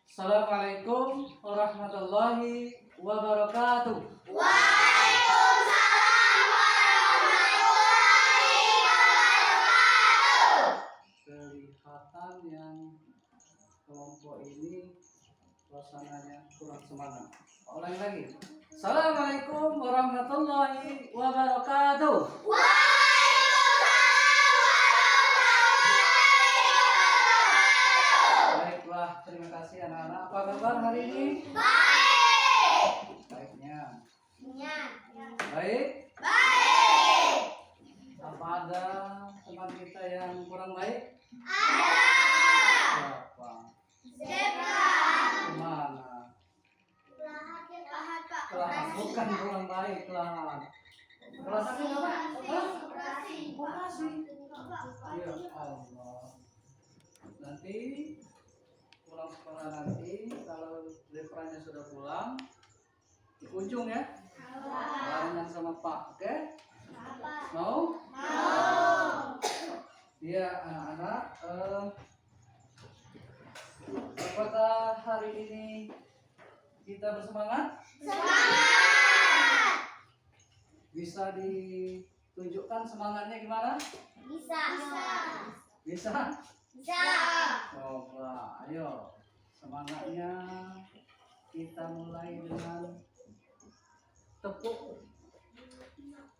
Assalamualaikum warahmatullahi wabarakatuh. Waalaikumsalam warahmatullahi wabarakatuh. Kelihatan yang kelompok ini suasananya kurang semangat. Ulangi lagi. Assalamualaikum warahmatullahi wabarakatuh. Baiklah, terima kasih anak-anak. Apa kabar hari ini? Baik. Baiknya. Baik. Apa ada teman kita yang kurang baik? Ada. Siapa? Zebra. Kemana? Lahat, Pak. Kelahan, bukan kurang baik, kelahan. Kelahannya apa? Operasi. Ya Allah. Nanti pulang sekolah nanti kalau lepranya sudah pulang dikunjung ya. Barengan sama Pak, oke? Mau? Iya anak-anak. Apakah hari ini kita bersemangat? Semangat. Bisa ditunjukkan semangatnya gimana? Bisa. Bisa? Bisa. Coba, ayo. Semangatnya kita mulai dengan tepuk.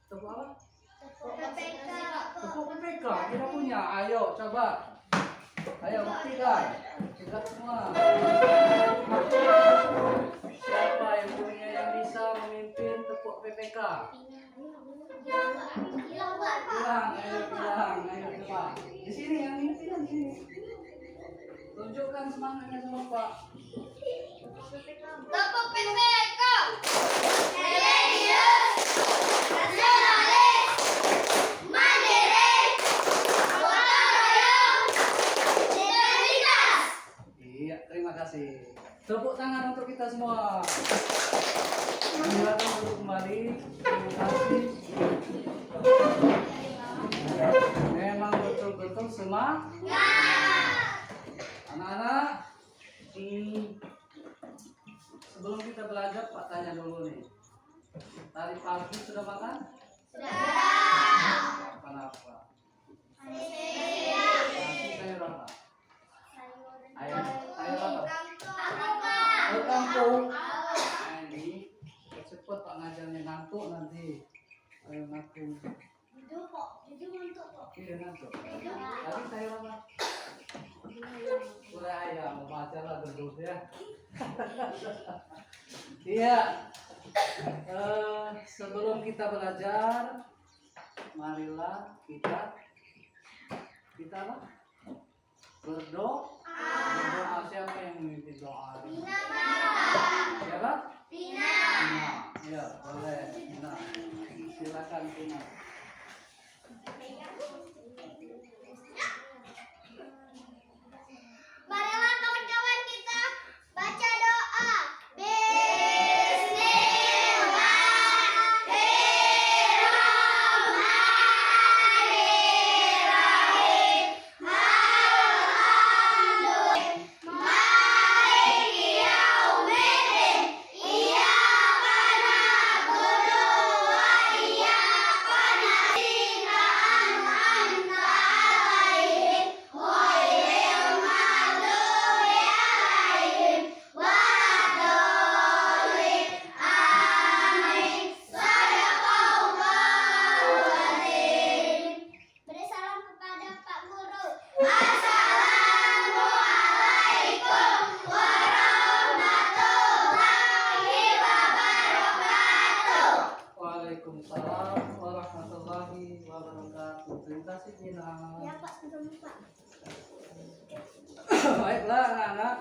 Tepuk apa? PPK. Tepuk PPK. Kita punya. Ayo, coba. Ayo, buktikan. Kita semua. Siapa yang punya yang bisa memimpin tepuk PPK? Bilang, ayo bilang. Di sini yang mimpin di sini. Tunjukkan semangatnya sama Pak. Tepuk PPK. Religius, nasionalis, mandiri, gotong royong, integritas. Iya, terima kasih. Tepuk tangan untuk kita semua. Silakan duduk kembali. Terima kasih. Memang betul-betul semangat. Anak-anak, sebelum kita belajar, Pak tanya dulu nih. Tadi pagi sudah makan? Makan apa? Nasi sayur apa? Sayur apa? Sayur kangkung. Ini cepet Pak ngajarnya, ngantuk nanti. Ayo ngantuk. Iya ngantuk. Tadi sayur apa? Udah ayam, baca lah duduk ya. Iya. Sebelum kita belajar, marilah kita apa? Berdoa. Berdoa. Siapa yang memimpin doa? Siapa? Tina. Ya, boleh. Tina. Silakan Tina. Marilah kawan-kawan kita baca doa. Bismillahirrahmanirrahim. Maliki yaumiddin. Iyyaka na'budu wa iyyaka nasta'in. An'amta 'alaihim ghairil maghdubi 'alaihim waladdallin. Amin. Shadaqallahul azim. Beri salam kepada Pak Guru. Assalamualaikum warahmatullahi wabarakatuh. Waalaikumsalam warahmatullahi wabarakatuh. Terima kasih Tina. Ya Pak, sudah lupa. Baiklah anak-anak.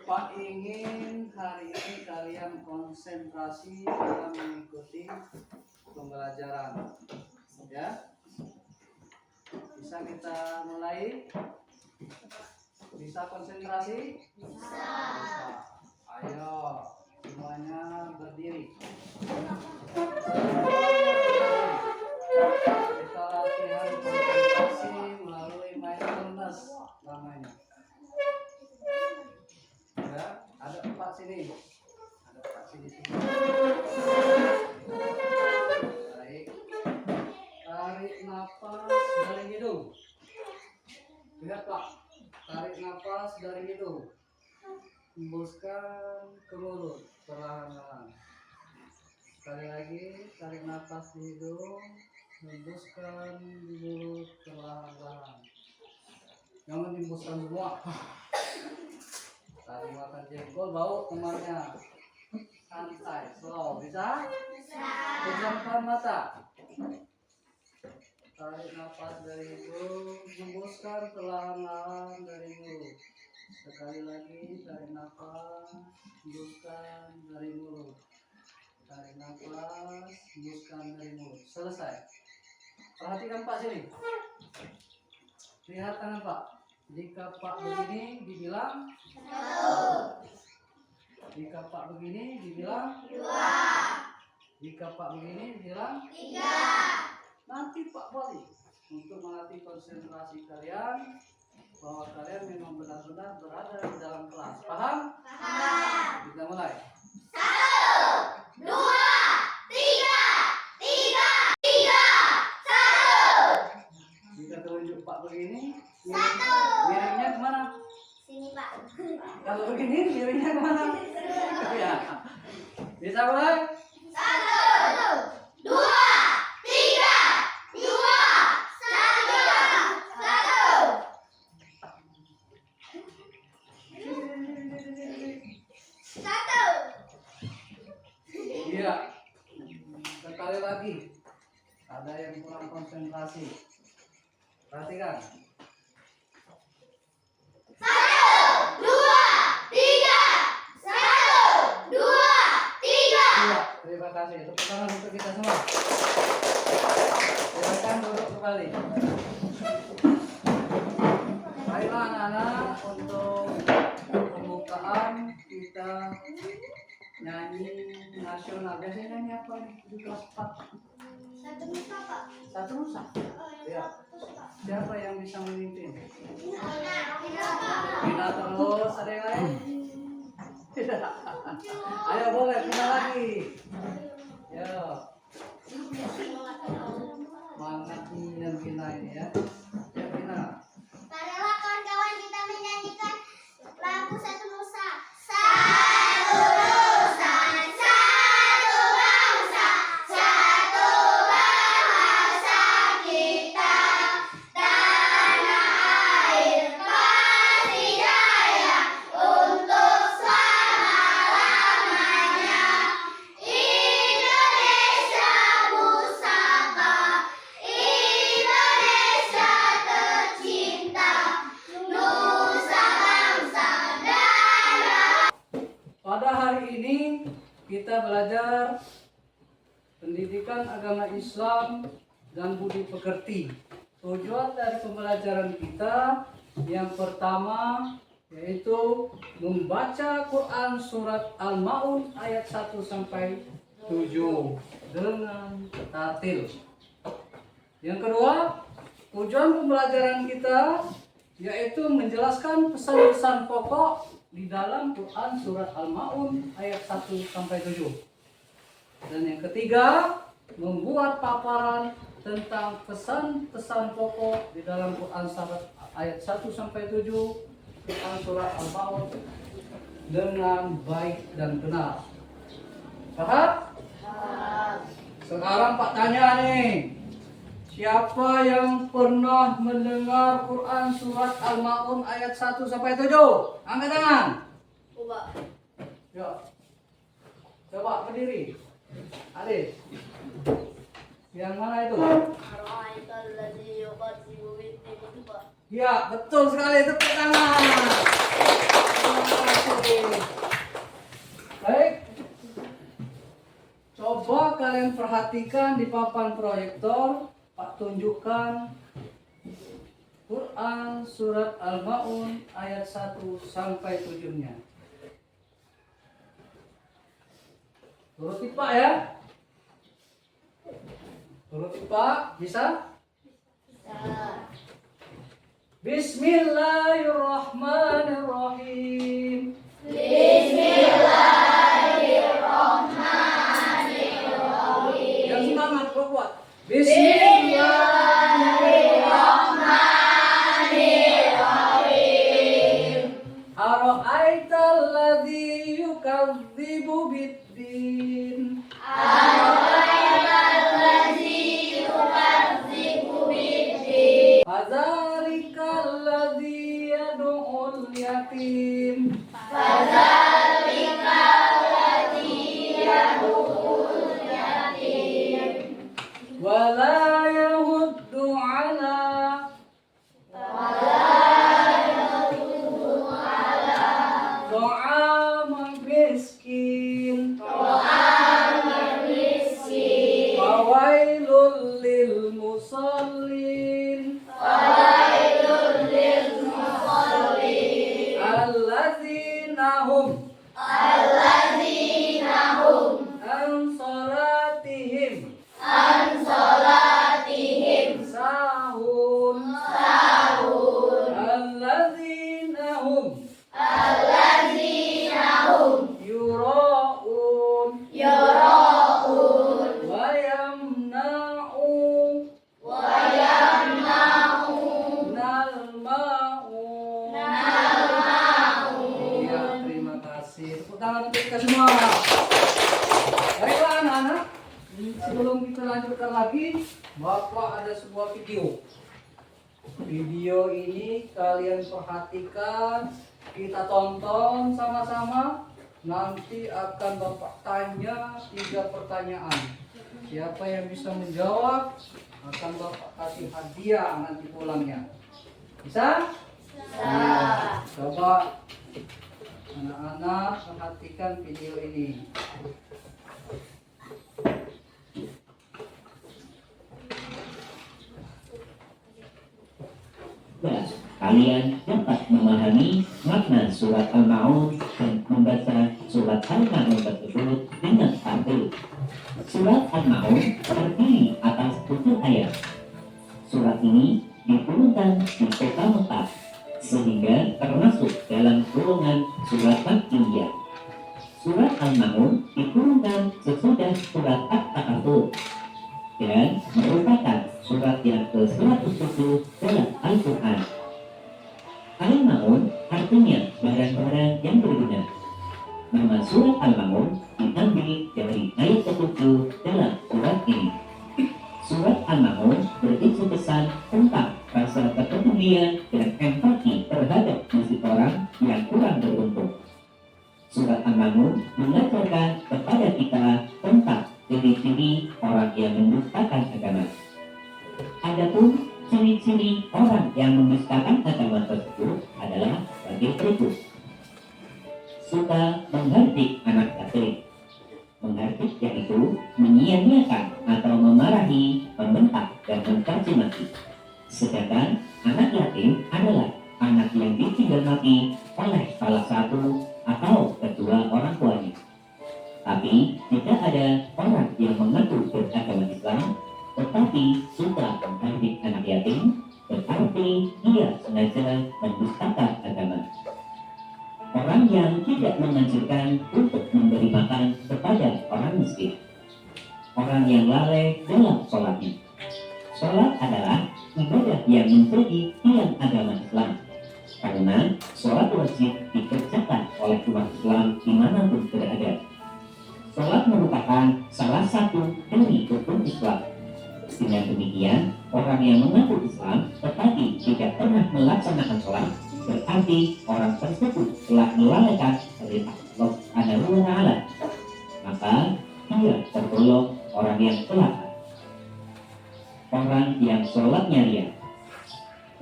Pak ingin hari ini kalian konsentrasi dalam mengikuti pembelajaran. Ya. Bisa kita mulai? Bisa konsentrasi? Bisa. Ayo, semuanya berdiri. Kita latihan konsentrasi melalui mindfulness. nafas dari hidung. Lihat Pak, tarik nafas dari hidung, hembuskan ke mulut perlahan-lahan. Sekali lagi, tarik nafas di hidung, hembuskan di mulut perlahan-lahan. Jangan hembuskan semua. Tadi makan jengkol bau temannya. Santai, slow, bisa? Pejamkan mata. Tarik nafas dari hidung, hembuskan perlahan-lahan dari mulut. Sekali lagi, tarik nafas, hembuskan dari mulut. Tarik nafas, hembuskan dari mulut. Selesai. Perhatikan Pak sini. Lihat tangan Pak. Jika Pak begini, dibilang 1. Jika Pak begini, dibilang 2. Jika Pak begini, dibilang 3. Nanti Pak balik untuk melatih konsentrasi kalian bahwa kalian memang benar-benar berada di dalam kelas. Paham? Paham. Kita mulai. 1, 2, 3, 1. Jika telunjuk Pak begini, 1. miringnya kemana? Sini Pak. Kalau begini, miringnya kemana? Ya. Bisa mulai? 1, 2, 3, 2, 1. Iya. Sekali lagi. Ada yang kurang konsentrasi. Perhatikan. 1, 2, 3. 1, 2, 3. Iya, terima kasih. Tepuk tangan untuk kita semua. Silakan duduk kembali. Baiklah anak-anak, untuk pembukaan kita nyanyi nasional. Biasanya nyanyi apa nih di kelas 4? 1 Nusa Pak. 1 Nusa. Ya. Siapa yang bisa memimpin? Pina terus, ada yang lain? Ayo boleh, Pina lagi. Ya. Semangat yang Pina ini ya. Ya Pina. Marilah kawan-kawan kita menyanyikan lagu 1 Nusa. 1 Nusa, 1 bangsa, 1 bahasa kita. Tanah air pasti jaya untuk selama-lamanya. Indonesia pusaka, Indonesia tercinta, Nusa bangsa dan Pada hari ini kita belajar pendidikan agama Islam dan budi pekerti. Tujuan dari pembelajaran kita yang pertama yaitu membaca Quran surat Al-Maun ayat 1 sampai 7 dengan tartil. Yang kedua, tujuan pembelajaran kita yaitu menjelaskan pesan-pesan pokok di dalam Quran surat Al-Maun ayat 1 sampai 7. Dan yang ketiga, membuat paparan tentang pesan-pesan pokok di dalam Quran surat ayat 1 sampai 7 Quran surat Al-Maun dengan baik dan benar. Paham? Sekarang Pak tanya nih, siapa yang pernah mendengar Quran surat Al-Maun ayat 1 sampai 7? Angkat tangan. Coba. Ya. Coba berdiri. Adik. Yang mana itu? Ya, betul sekali. Tepuk tangan. Terima kasih. Baik. Coba kalian perhatikan di papan proyektor. Pak tunjukkan Quran surat Al-Maun ayat 1 sampai 7-nya. Turuti Pak ya. Turuti Pak, bisa? Bismillahirrahmanirrahim. Bismillahirrahmanirrahim. Yang semangat, kuat. Bismillahirrahmanirrahim. ولا يحض على طعام مسكين فويل للمصلين الذين هم عن صلاتهم ساهون الذين هم يراءون ويمنعون الماعون. Ya, terima kasih. Tepuk tangan untuk kita semua. Baiklah anak-anak, sebelum kita lanjutkan lagi, Bapak ada sebuah video. Video ini kalian perhatikan, kita tonton sama-sama. Nanti akan Bapak tanya 3 pertanyaan. Siapa yang bisa menjawab akan Bapak kasih hadiah nanti pulangnya. Bisa? Nah, coba anak-anak perhatikan video ini. Ya, kalian dapat memahami makna surat Al-Ma'un dan membaca surat Al-Ma'un tersebut dengan tertib. Surat Al-Ma'un terdiri atas 7 ayat. Surat ini diturunkan di kota Mekah sehingga termasuk dalam golongan surat Makkiyah. Surat Al-Ma'un diturunkan sesudah surat At-Takatsur dan merupakan surat yang ke-107 dalam Al-Quran. Al-Ma'un artinya barang-barang yang berguna. Nama surat Al-Ma'un diambil dari ayat ke-7 dalam surat ini. Surat Al-Ma'un berisi pesan tentang rasa kepedulian dan empati terhadap nasib orang yang kurang beruntung. Surat Al-Ma'un mengajarkan kepada kita tentang ciri-ciri orang yang mendustakan agama. Adapun ciri-ciri orang yang mendustakan agama tersebut adalah sebagai berikut: suka menghardik anak yatim. Menghardik yaitu menyia-nyiakan atau memarahi, membentak, dan mencaci maki. Sedangkan anak yatim adalah anak yang ditinggal mati oleh salah satu atau kedua orang tuanya. Tapi tidak ada orang yang mengaku beragama Islam tetapi suka menghardik anak yatim, berarti ia sengaja mendustakan agama. Orang yang tidak menganjurkan untuk memberi makan kepada orang miskin. Orang yang lalai dalam sholatnya. Sholat adalah ibadah yang menjadi tiang agama Islam. Karena sholat wajib dikerjakan oleh umat Islam dimanapun berada. Sholat merupakan salah satu dari rukun Islam. Dengan demikian, orang yang mengaku Islam tetapi tidak pernah melaksanakan sholat, berarti orang tersebut telah melalaikan perintah Allah Subhanahu wa Ta'ala. Maka dia tergolong orang yang celaka. Orang yang sholatnya riya.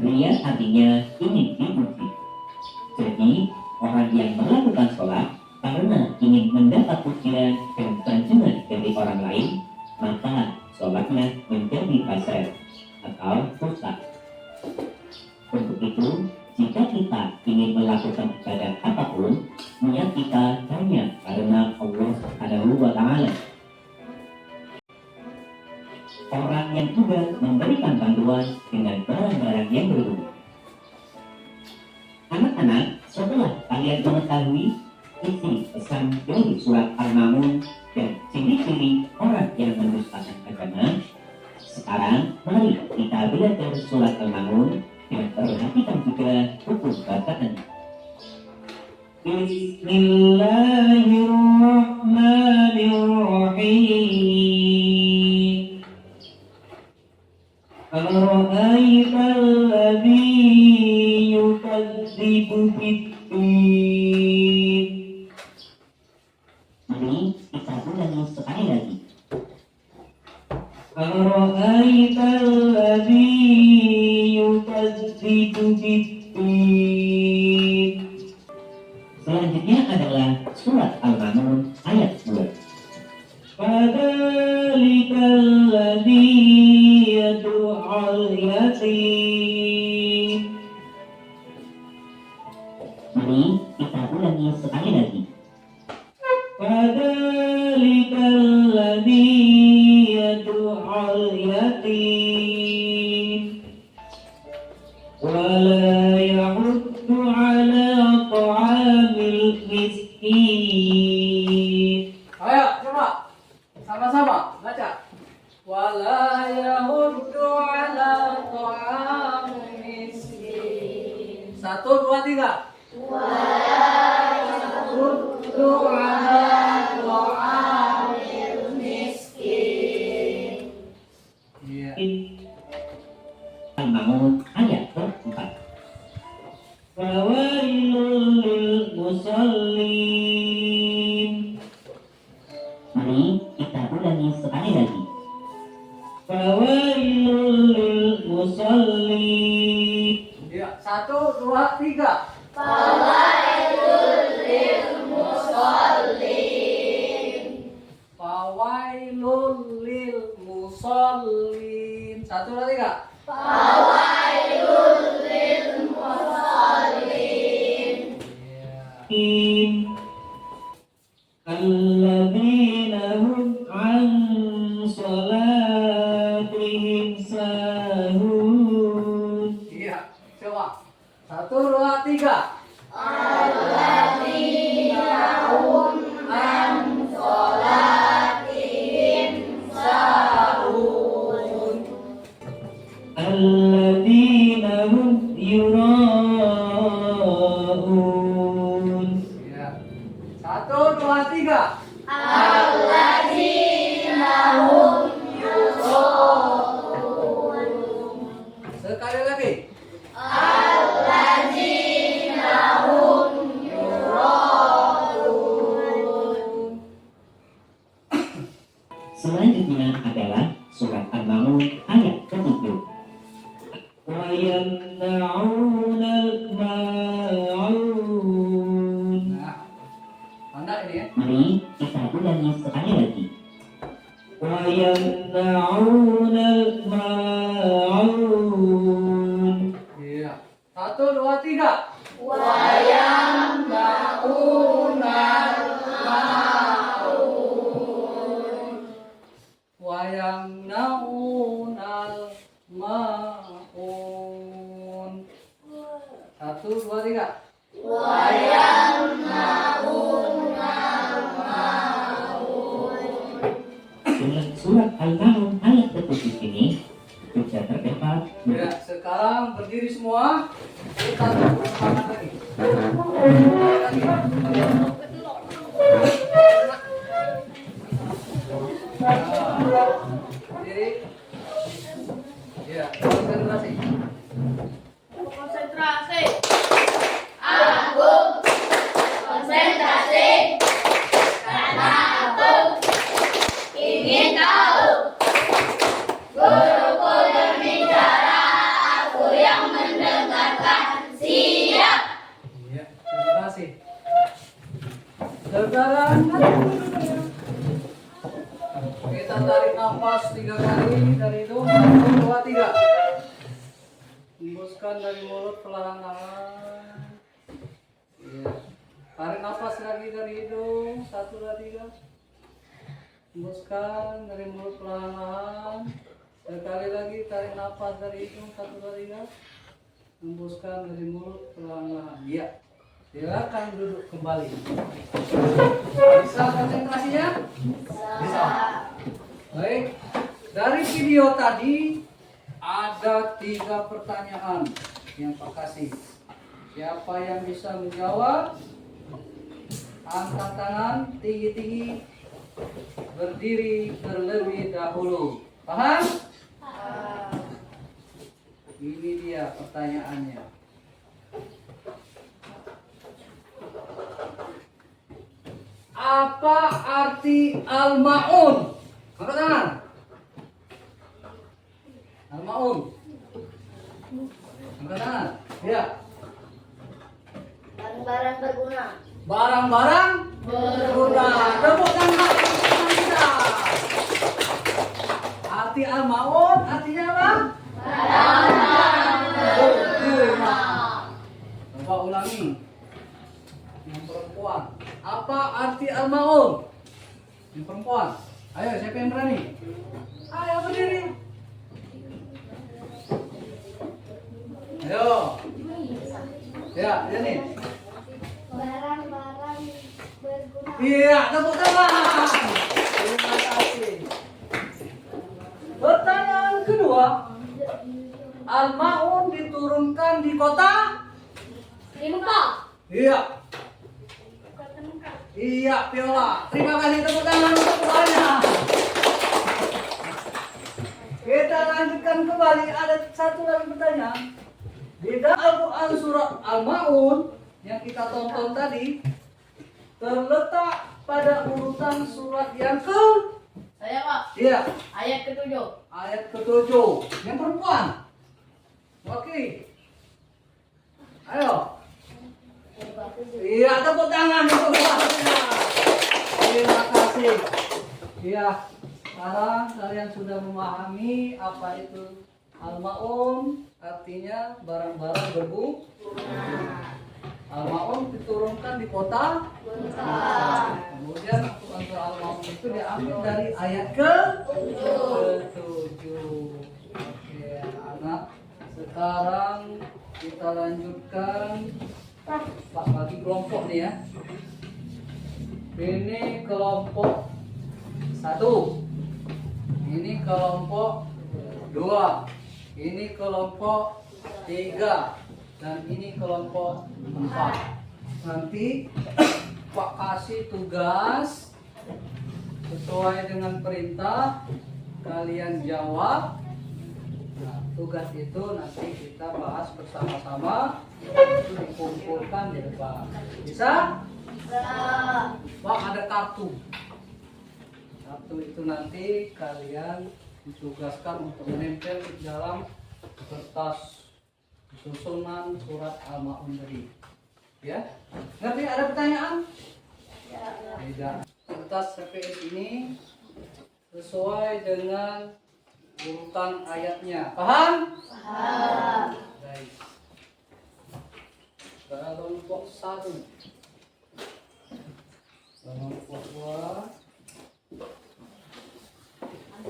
Riya artinya ingin dipuji. Jadi orang yang melakukan sholat karena ingin mendapat pujian dan sanjungan dari orang lain, maka sholatnya menjadi fasad atau rusak. Untuk itu, jika kita ingin melakukan ibadah apapun, niat kita hanya karena Allah Subhanahu wa Ta'ala. Orang yang juga memberikan bantuan dengan barang-barang yang berguna. Anak-anak, setelah kalian mengetahui isi pesan dari surat Al-Ma'un dan ciri-ciri orang yang mendustakan agama, sekarang mari kita belajar surat Al-Ma'un dan perhatikan juga hukum bacaan. Bismillahirrahmanirrahim. Ara'aital ladzi yukadzibu bid-din. Mari kita ulangi sekali lagi. Ara'aital الذي يكذب بالدين. Selanjutnya adalah surat Al-Ma'un ayat 2. Fadzalikal ladzi yad'ul yatim. Mari kita ulangi sekali lagi. Fadzalikal ladzi yad'ul yatim wa la yahuddu 'ala ta'amil miskin. Ayo coba sama-sama baca. Wala yahuddu ala ta'amil miskin. 1, 2, 3. Yahuddu ala ta'amil miskin. Iya. Al-Ma'un ayat ke-4. Fawailul lil musallin. Mari kita ulangi sekali lagi. Fawailul lil musallin. Iya, 1, 2, 3. Fawailul lil musallin. 1, 2, 3. Alladzina hum an salatihim sahun. Iya, coba. 1, 2, 3. Alladzina hum yura'un. Iya. 1, 2, 3. Sekali lagi. Selanjutnya adalah surat Al-Ma'un ayat ke-7. Wa yamna'unal ma'un. Nah, tanda ini ya. Mari kita ulangi sekali lagi. Wa yamna'unal ma'un. Iya. 1, 2, 3. Wayamnaunal ma'un. 1, 2, 3. Dengan surat Al-Ma'un ayat ke-7 ini sudah terdapat Ya, sekarang berdiri semua. Kita tepuk tangan lagi. Berdiri. Ya, konsentrasi. Konsentrasi. Aku konsentrasi karena aku ingin tahu. Guruku berbicara, aku yang mendengarkan. Siap. Ya, terima kasih. Sekarang kita tarik nafas 3 kali dari hidung. 1, 2, 3. Hembuskan dari mulut perlahan-lahan. Ya. Tarik nafas lagi dari hidung. 1, 2, 3. Hembuskan dari mulut perlahan-lahan. Sekali lagi tarik nafas dari hidung. 1, 2, 3. Hembuskan dari mulut perlahan-lahan. Ya. Silakan duduk kembali. Bisa konsentrasinya? Bisa. Baik. Dari video tadi ada 3 pertanyaan yang Pak kasih. Siapa yang bisa menjawab? Angkat tangan tinggi-tinggi. Berdiri terlebih dahulu. Paham? Ini dia pertanyaannya. Apa arti al-ma'un? Angkat tangan. Al-Maun. Angkat tangan. Ya. Barang-barang berguna. Barang-barang berguna. Tepuk tangan kita. Arti Al-Maun artinya apa? Berguna. Coba ulangi. Yang perempuan. Apa arti Al-Maun? Yang perempuan. Ayo, siapa yang berani? Ayo berdiri. Ayo. Ya, ini. Barang-barang berguna. Iya, tepuk tangan. Terima kasih. Pertanyaan kedua. Al-Maun diturunkan di kota? Di Mekah. Iya. Iya, Viola. Terima kasih, tepuk tangan untuk keduanya. Kita lanjutkan kembali. Ada satu lagi pertanyaan. Di dalam Al-Quran surat Al-Maun yang kita tonton tadi terletak pada urutan surat yang ke? Saya Pak, Iya, ayat ke-7. ayat ke-7. Yang perempuan. Oke. Ayo. Iya, tepuk tangan untuk keduanya. Terima kasih. Iya, sekarang kalian sudah memahami apa itu Al-Maun, artinya barang-barang berguna. Al-Maun diturunkan di kota. Kemudian untuk Al-Maun itu diambil dari ayat ke-7. Oke, anak. Sekarang kita lanjutkan. Pak, bagi kelompok nih ya. Ini kelompok 1. Ini kelompok 2. Ini kelompok 3. Dan ini kelompok 4. Nanti Pak kasih tugas sesuai dengan perintah, kalian jawab. Nah, tugas itu nanti kita bahas bersama-sama, itu dikumpulkan di depan. Bisa? Pak, ada kartu. Kartu itu nanti kalian ditugaskan untuk menempel di dalam kertas susunan surat Al-Maun tadi. Ya? Ngerti? Ada pertanyaan? Tidak. Kertas CPS ini sesuai dengan urutan ayatnya. Paham? Paham. Baik. Kelompok 1. Kelompok 2. 3.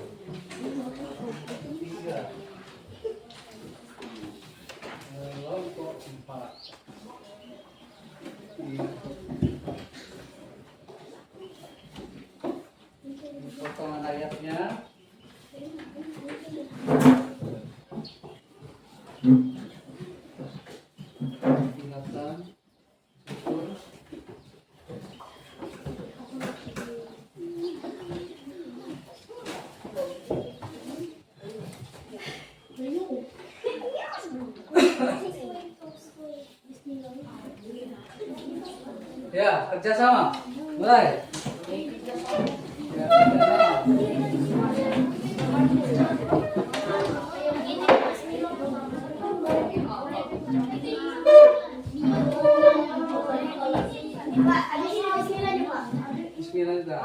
Kelompok 4. Potongan ayatnya. Ingatan. Syukur. Ya, kerjasama. Mulai. Ya, kerjasama. Pak, ada sini bismillah nih, Pak. Bismillah juga.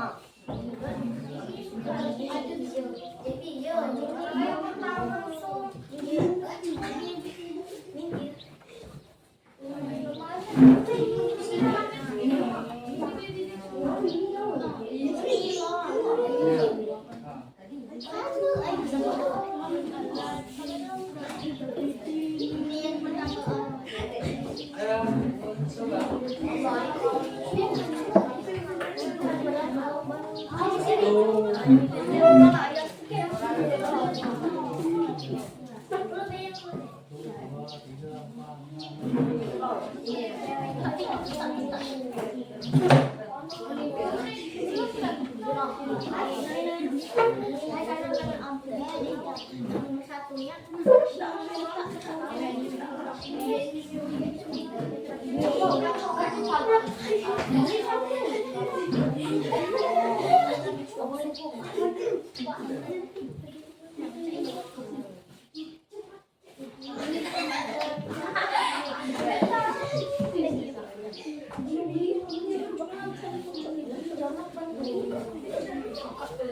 Ya,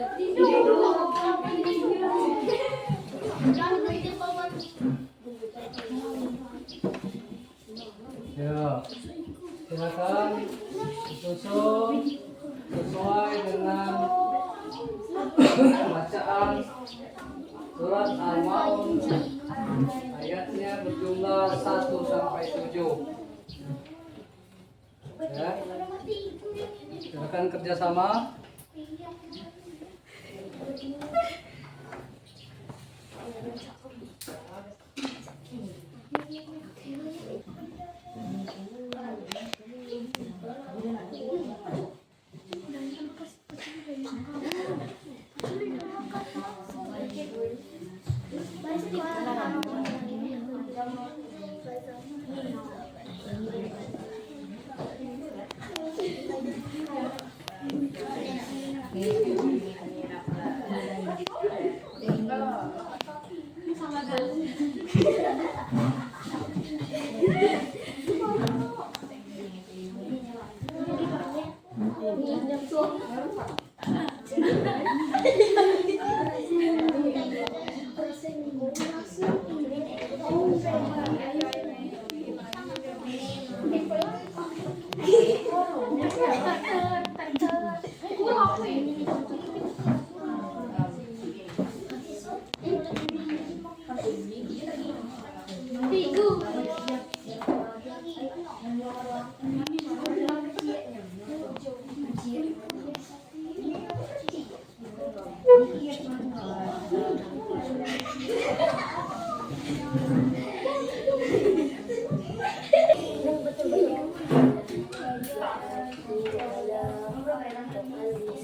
silakan susun sesuai dengan bacaan surat Al-Maun ayatnya berjumlah 1 sampai 7. Ya, silakan kerjasama.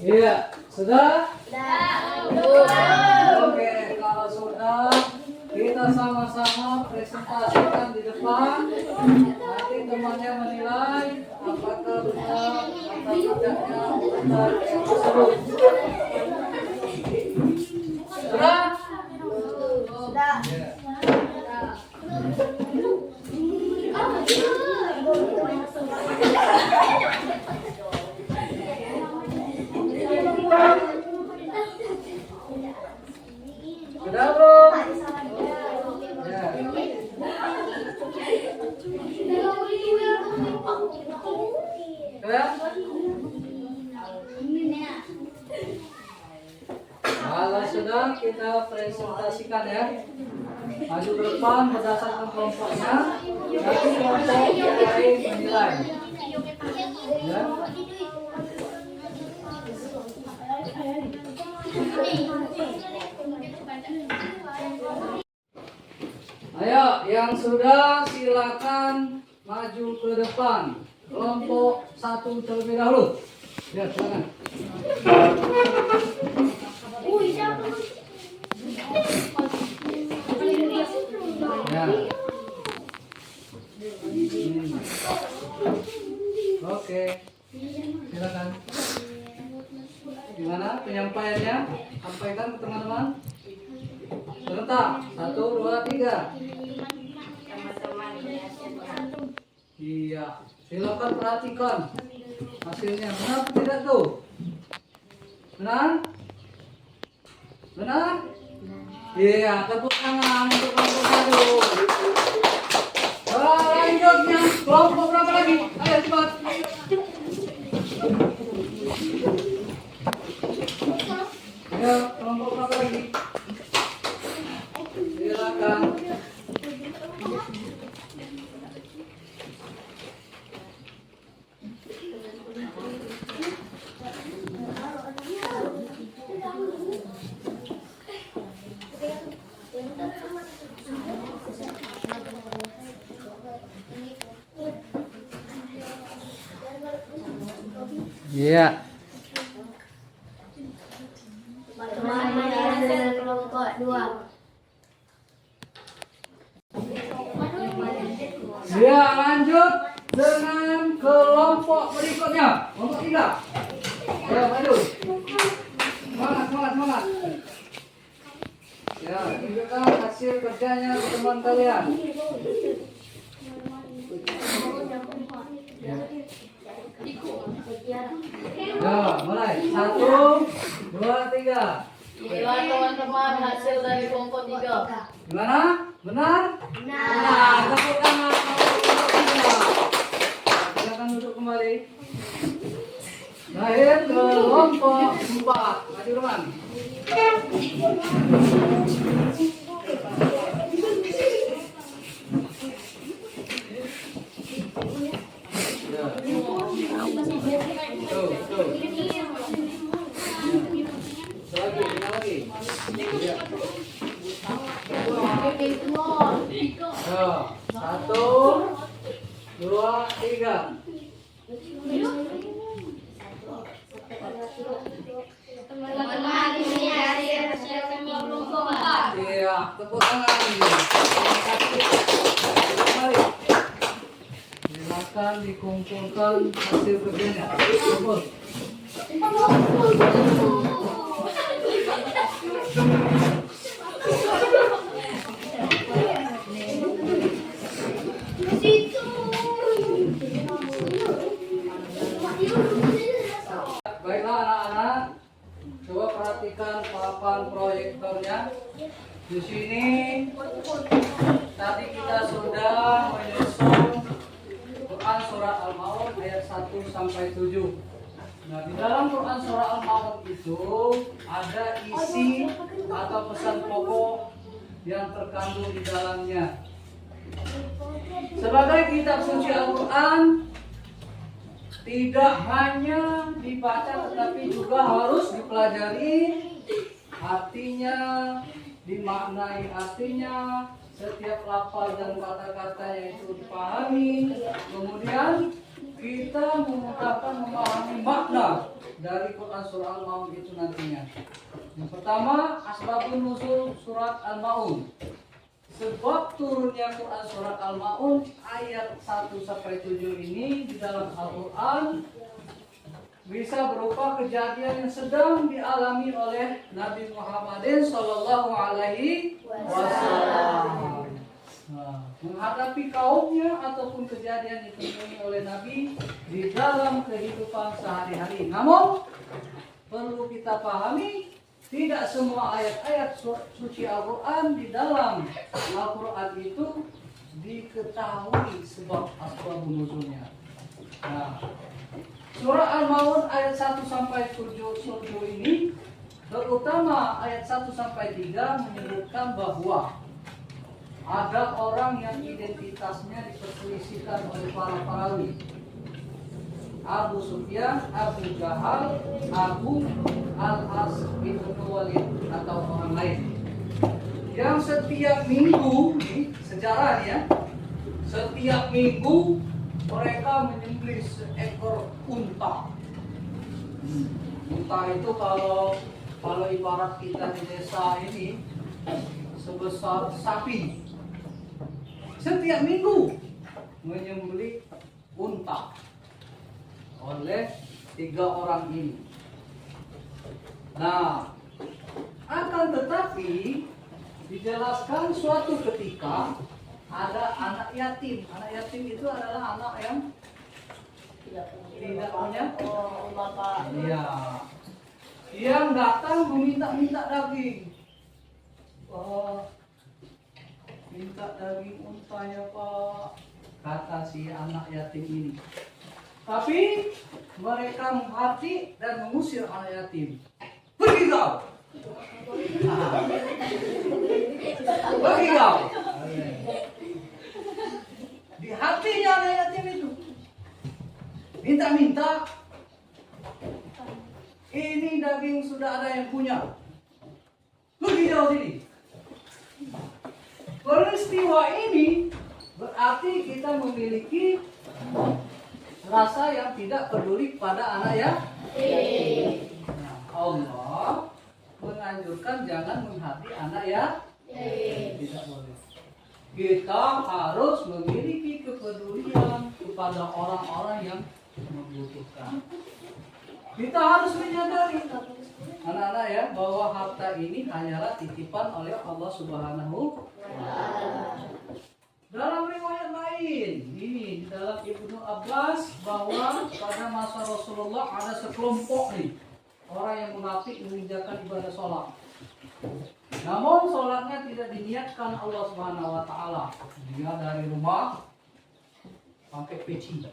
Iya, sudah? Oke, kalau sudah, kita sama-sama presentasikan di depan. Nanti temannya menilai apakah benar atau tidaknya benar yang tersebut. Sudah? Sudah. Ya. Sudah belum? Ya. Sudah? Kalau sudah, kita presentasikan ya. Maju ke depan berdasarkan kelompoknya. Nanti kelompok yang lain menilai. Ya. Ayo, yang sudah silakan maju ke depan. Kelompok 1 terlebih dahulu. Ya, silakan. Ya. Oke. Silakan. Gimana penyampaiannya? Sampaikan ke teman-teman. Serentak. 1, 2, 3. Iya. Silakan perhatikan hasilnya. Benar atau tidak tuh? Benar? Benar? Iya. Tepuk tangan untuk kelompok 1. Selanjutnya kelompok berapa lagi? Ayo cepat. Ya, kelompok berapa lagi? Silakan. Iya. Kelompok 2. Ya, lanjut dengan kelompok berikutnya. Kelompok 3. Ya, maju. Semangat, semangat, semangat. Ya, tunjukkan hasil kerjanya ke teman kalian. Ya, mulai. 1, 2, 2, 3. Inilah teman-teman hasil dari kelompok 3. Gimana? Benar? Benar. Tepuk tangan kelompok 3. Silakan duduk kembali. Lahir kelompok 4. Maju teman. Satu, dua, tiga. Teman-teman, ini hasil kelompok 4. Iya, tepuk tangan. Kembali. Silakan dikumpulkan hasil kerjanya. Kumpul. Baiklah anak-anak, coba perhatikan papan proyektornya. Di sini tadi kita sudah menyusun Quran surat Al-Maun ayat 1 sampai 7. Nah, di dalam Quran surah Al-Maun itu ada isi atau pesan pokok yang terkandung di dalamnya. Sebagai kitab suci Al-Quran, tidak hanya dibaca tetapi juga harus dipelajari artinya, dimaknai artinya, setiap lafaz dan kata-katanya itu dipahami. Kemudian kita memahami makna dari Quran surah Al-Maun itu nantinya. Yang pertama, asbabun nuzul surat Al-Maun. Sebab turunnya Quran surat Al-Maun ayat 1 sampai 7 ini di dalam Al-Quran bisa berupa kejadian yang sedang dialami oleh Nabi Muhammadin Sallallahu Alaihi Wasallam. Menghadapi kaumnya ataupun kejadian ditemui oleh Nabi di dalam kehidupan sehari-hari. Namun perlu kita pahami, tidak semua ayat-ayat suci Al-Quran di dalam Al-Quran itu diketahui sebab asbabun nuzulnya. Nah, surah Al-Maun ayat 1 sampai 7 ini, terutama ayat 1 sampai 3 menyebutkan bahwa ada orang yang identitasnya diperselisihkan oleh para perawi. Abu Sufyan, Abu Jahal, Abu Al-As bin Walid atau orang lain. Yang setiap minggu, sejarah ya, setiap minggu mereka menyembelih seekor unta. Unta itu kalau ibarat kita di desa ini sebesar sapi. Setiap minggu menyembelih unta oleh 3 orang ini. Nah, akan tetapi dijelaskan suatu ketika ada anak yatim. Anak yatim itu adalah anak yang tidak punya Bapak. iya, yang datang meminta daging. Minta daging unta ya Pak, kata si anak yatim ini. Tapi mereka menghati dan mengusir anak yatim. Pergi kau! Pergi kau! Di hatinya anak yatim itu minta-minta, ini daging sudah ada yang punya. Pergi jauh sini. Peristiwa ini berarti kita memiliki rasa yang tidak peduli pada anak ya. Nah, Allah menganjurkan jangan menghati anak ya. Tidak boleh. Kita harus memiliki kepedulian kepada orang-orang yang membutuhkan. Kita harus menyadari anak-anak ya, bahwa harta ini hanyalah titipan oleh Allah Subhanahu wa Ta'ala. Dalam riwayat lain, ini di dalam Ibnu Abbas, bahwa pada masa Rasulullah ada sekelompok nih orang yang munafik mengerjakan ibadah sholat. Namun sholatnya tidak diniatkan Allah Subhanahu wa taala. Dia dari rumah pakai peci.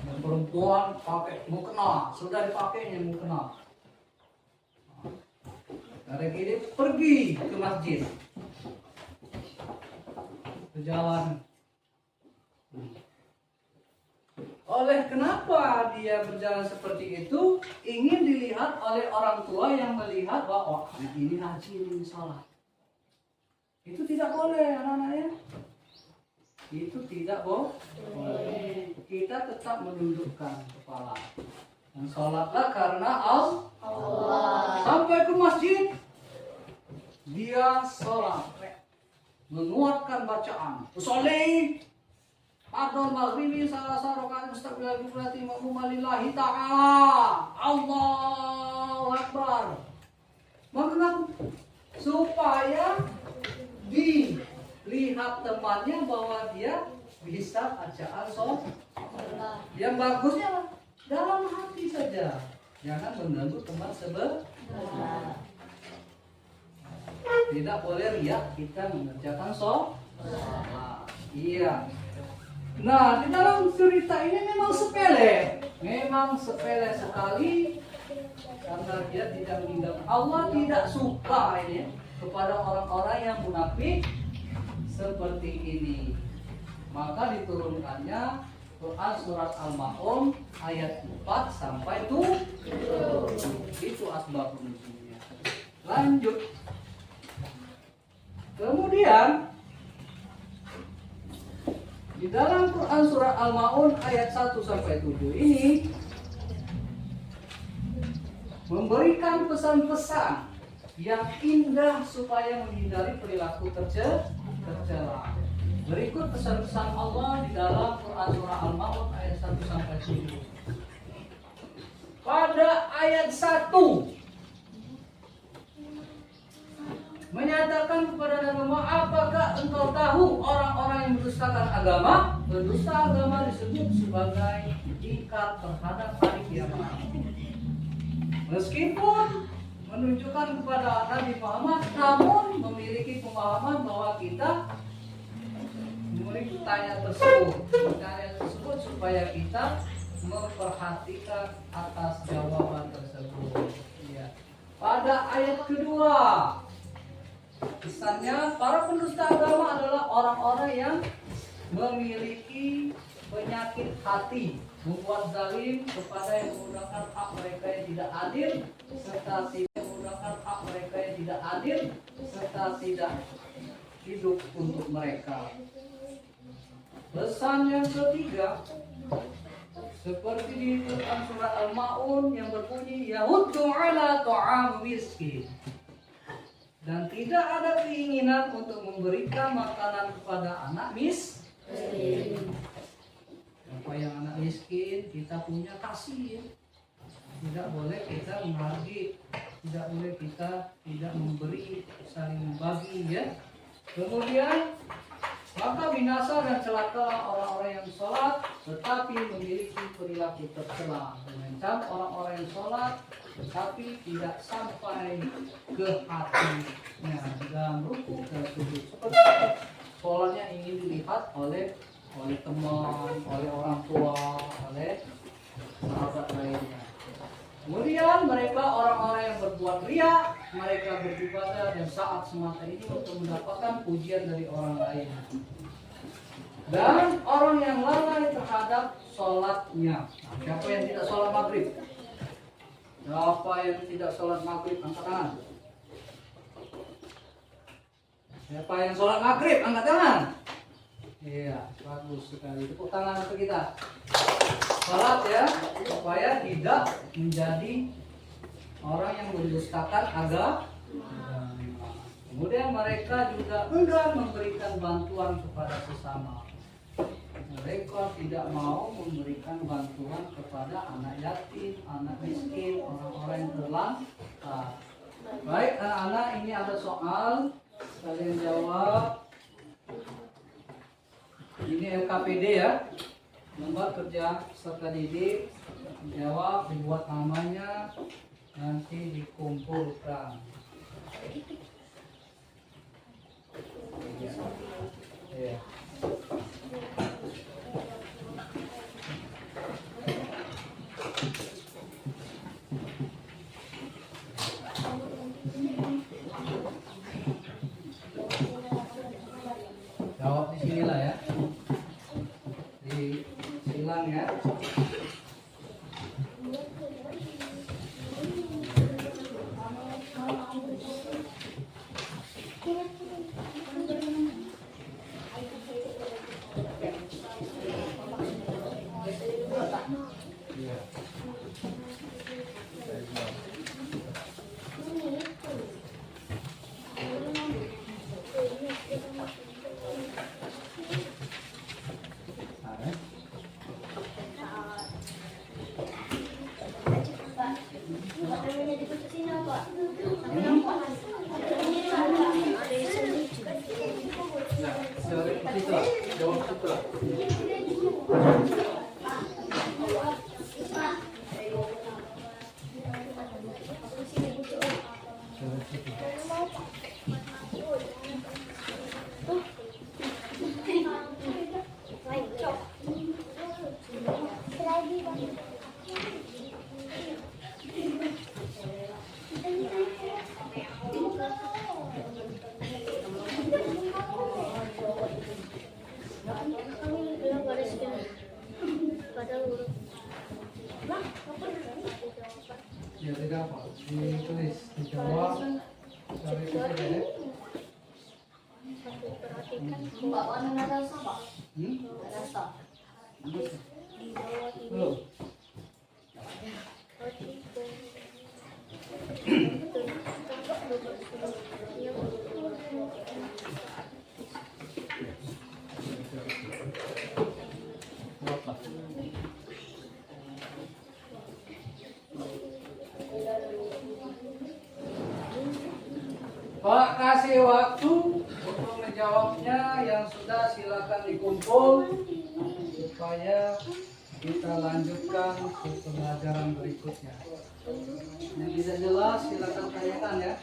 Yang perempuan pakai mukena, sudah dipakainya mukena. Dari ini pergi ke masjid. Berjalan. Oleh kenapa dia berjalan seperti itu? Ingin dilihat oleh orang tua yang melihat bahwa anak ini rajin ini salat. Itu tidak boleh anak-anaknya. Itu tidak boleh. Kita tetap menundukkan kepala. Dan sholatlah karena Allah. Sampai ke masjid, dia sholat. Menguatkan bacaan. Usolli. Pardon maghribi salah rakaat mustaqbil qiblati ma'mum lillahi ta'ala. Allahu Akbar. Maka supaya dilihat temannya bahwa dia bisa bacaan sholat. Yang bagusnya dalam hati saja. Jangan mengganggu teman sebelah. Tidak boleh riak kita mengerjakan sholat. Iya. Nah, di dalam cerita ini memang sepele sekali karena dia tidak meninggalkan. Allah tidak suka ini kepada orang-orang yang munafik seperti ini. Maka diturunkannya Quran surat Al-Ma'un ayat 4 sampai 7. Itu asbab nuzulnya. Lanjut. Kemudian di dalam Quran surat Al-Ma'un ayat 1 sampai 7 ini memberikan pesan-pesan yang indah supaya menghindari perilaku tercela. Berikut pesan-pesan Allah di dalam Quran surah Al-Ma'un ayat 1 sampai 7. Pada ayat 1 menyatakan kepada Nabi Muhammad, apakah engkau tahu orang-orang yang mendustakan agama? Berdusta agama disebut sebagai ikat terhadap hari kiamat. Meskipun menunjukkan kepada Nabi Muhammad, namun memiliki pemahaman bahwa kita memiliki tanya tersebut supaya kita memperhatikan atas jawaban tersebut. Ya. Pada ayat kedua, pesannya para pendusta agama adalah orang-orang yang memiliki penyakit hati, membuat zalim kepada yang menggunakan hak mereka yang tidak adil, serta tidak menggunakan hak mereka yang tidak adil, serta tidak hidup untuk mereka. Pesan yang ketiga, seperti di Quran surat Al-Ma'un yang berbunyi yahuddu ala ta'am miskin. Dan tidak ada keinginan untuk memberikan makanan kepada anak miskin. Apa yang anak miskin kita punya kasih ya. Tidak boleh kita menghargai, tidak boleh kita tidak memberi, saling membagi ya. Kemudian maka binasa dan celaka orang-orang yang sholat tetapi memiliki perilaku tercela. Mengancam orang-orang yang sholat tetapi tidak sampai ke hatinya dalam ruku dan sujud. Seperti sholatnya ingin dilihat oleh teman, oleh orang tua, oleh sahabat lainnya. Kemudian mereka orang-orang yang berbuat riya, mereka beribadah dan saat semata ini untuk mendapatkan pujian dari orang lain. Dan orang yang lalai terhadap sholatnya. Siapa yang tidak sholat maghrib? Siapa yang tidak sholat maghrib? Angkat tangan. Siapa yang sholat maghrib? Angkat tangan. Iya, bagus sekali. Tepuk tangan untuk kita. Salat ya, supaya tidak menjadi orang yang mendustakan agama. Kemudian mereka juga enggan memberikan bantuan kepada sesama. Mereka tidak mau memberikan bantuan kepada anak yatim, anak miskin, orang-orang yang terlantar. Baik anak-anak, ini ada soal, kalian jawab. Ini LKPD ya. Lembar kerja peserta didik Jawab, dibuat namanya, nanti dikumpulkan. Iya. Jawab di sinilah ya. Di silang ya. Iya. Nah, Namanya diputusin apa? nah, seperti itu lah. Jawab itu lah. Ya tidak apa, ditulis, dijawab dari situ ya. Bawaan nggak ada apa? Hmm? Ada apa? Belum. Berapa? Pak kasih waktu untuk menjawabnya, yang sudah silakan dikumpul supaya kita lanjutkan ke pembelajaran berikutnya. Yang tidak jelas silakan tanyakan ya.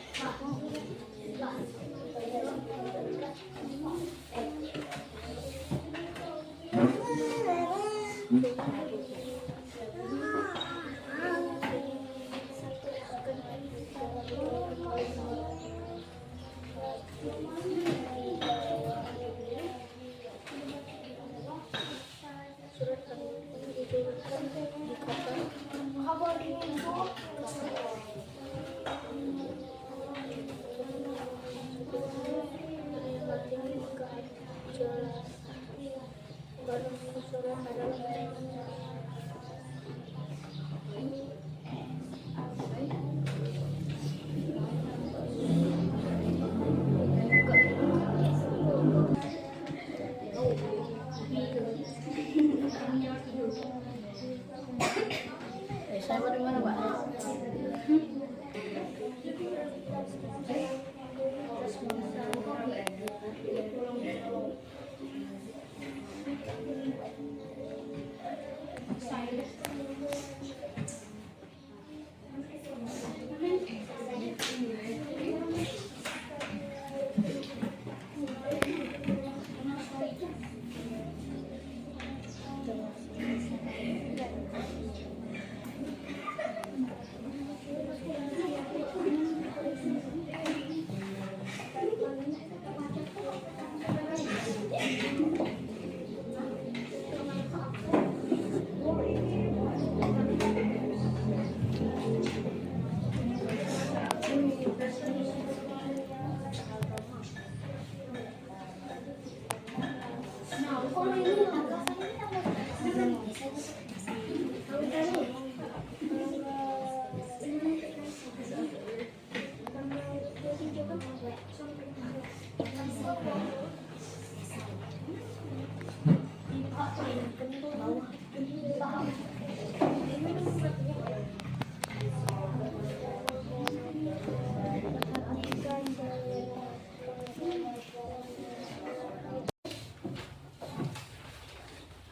Saya mau di mana, Pak?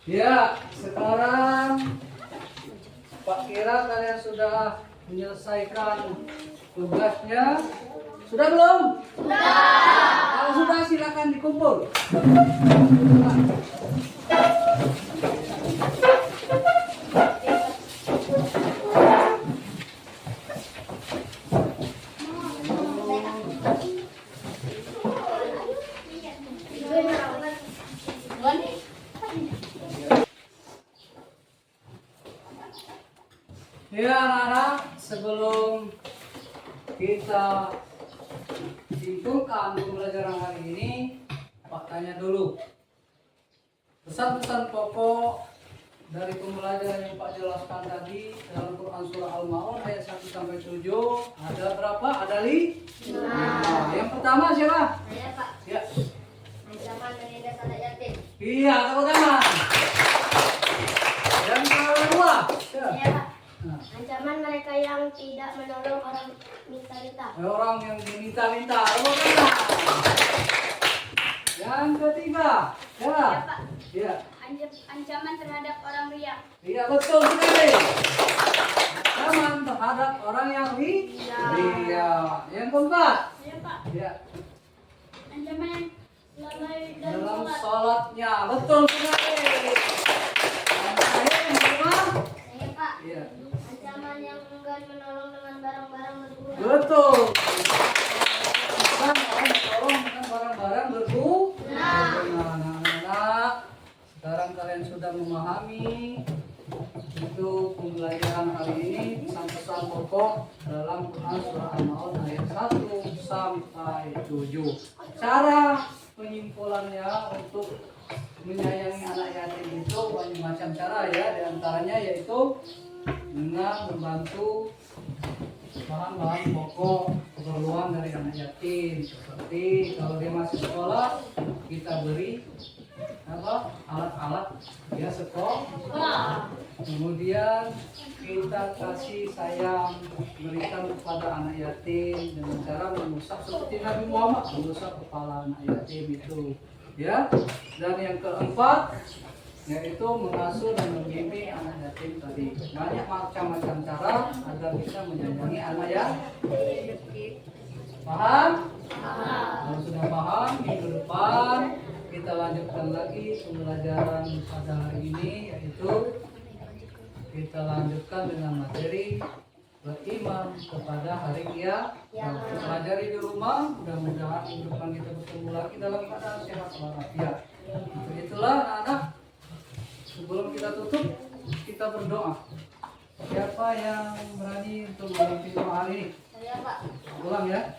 Ya, sekarang Pak kira kalian sudah menyelesaikan tugasnya? Sudah belum? Sudah. Kalau sudah silakan dikumpul. Ya anak-anak, sebelum kita simpulkan pembelajaran hari ini, Pak tanya dulu. Pesan-pesan pokok dari pembelajaran yang Pak jelaskan tadi dalam Quran Surah Al-Ma'un ayat 1 sampai 7 ada berapa? Ada 5. Yang pertama siapa? Saya Pak. Ya. Ancaman menindas anak yatim. Iya, tepuk tangan. Yang kedua. Ya. Saya Pak. Nah, Ancaman mereka yang tidak menolong orang minta-minta. orang yang diminta-minta, tepuk tangan. Yang ketiga. Ya. Saya Pak. Iya. Ancaman terhadap orang riak. Iya betul sekali. Ancaman terhadap orang yang ria. Yang keempat. Saya Pak. Ya. Ancaman lalai Dalam sholatnya betul sekali. Yang terakhir yang kelima. Saya Pak. Iya. Ancaman yang enggan menolong dengan barang-barang berguna. Betul. Kan tolong dengan barang-barang berguna. Nah, sekarang kalian sudah memahami itu pembelajaran hari ini pesan-pesan pokok dalam Quran Surah Al-Ma'un ayat 1 sampai 7. Cara penyimpulannya untuk menyayangi anak yatim itu banyak macam cara ya, diantaranya yaitu dengan membantu bahan-bahan pokok keperluan dari anak yatim, seperti kalau dia masih sekolah kita beri alat-alat ya sekolah, kemudian kita kasih sayang, berikan kepada anak yatim dengan cara mengusap seperti Nabi Muhammad mengusap kepala anak yatim itu ya. Dan yang keempat yaitu mengasuh dan membimbing anak yatim tadi. Banyak macam-macam cara agar bisa menyayangi anak yatim. Paham? Kalau sudah paham, minggu depan kita lanjutkan lagi pembelajaran pada hari ini, yaitu kita lanjutkan dengan materi beriman kepada hari kiamat. Kita pelajari di rumah, mudah-mudahan minggu depan kita bertemu lagi dalam keadaan sehat walafiat. Begitulah anak-anak. Sebelum kita tutup, kita berdoa. Siapa yang berani untuk memimpin doa hari ini? Saya Pak. Ulang ya.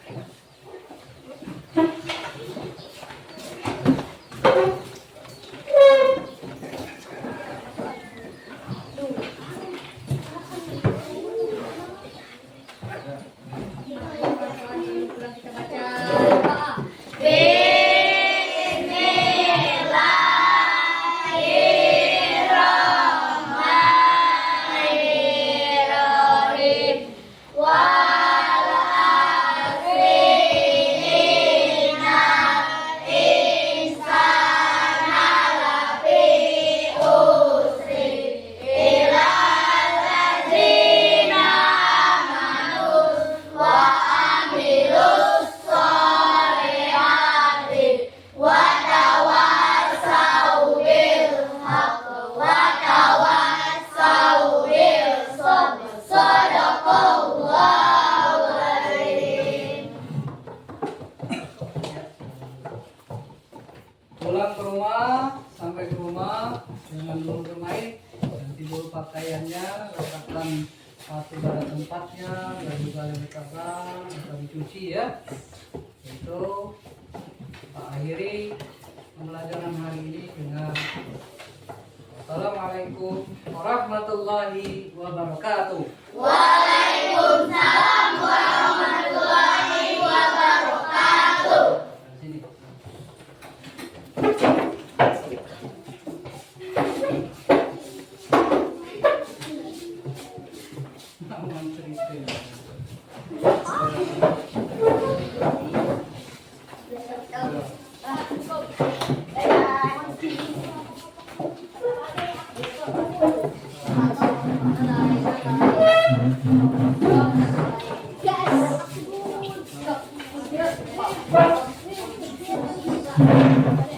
Kita baca. Pulang ke rumah, sampai ke rumah jangan dulu bermain, ganti dulu pakaiannya, letakkan sepatu pada tempatnya, dan juga letakkan atau dicuci ya. Itu Pak akhiri pembelajaran hari ini dengan Assalamualaikum warahmatullahi wabarakatuh. Waalaikumsalam warahmatullahi wabarakatuh. Sini. Dadah. Ada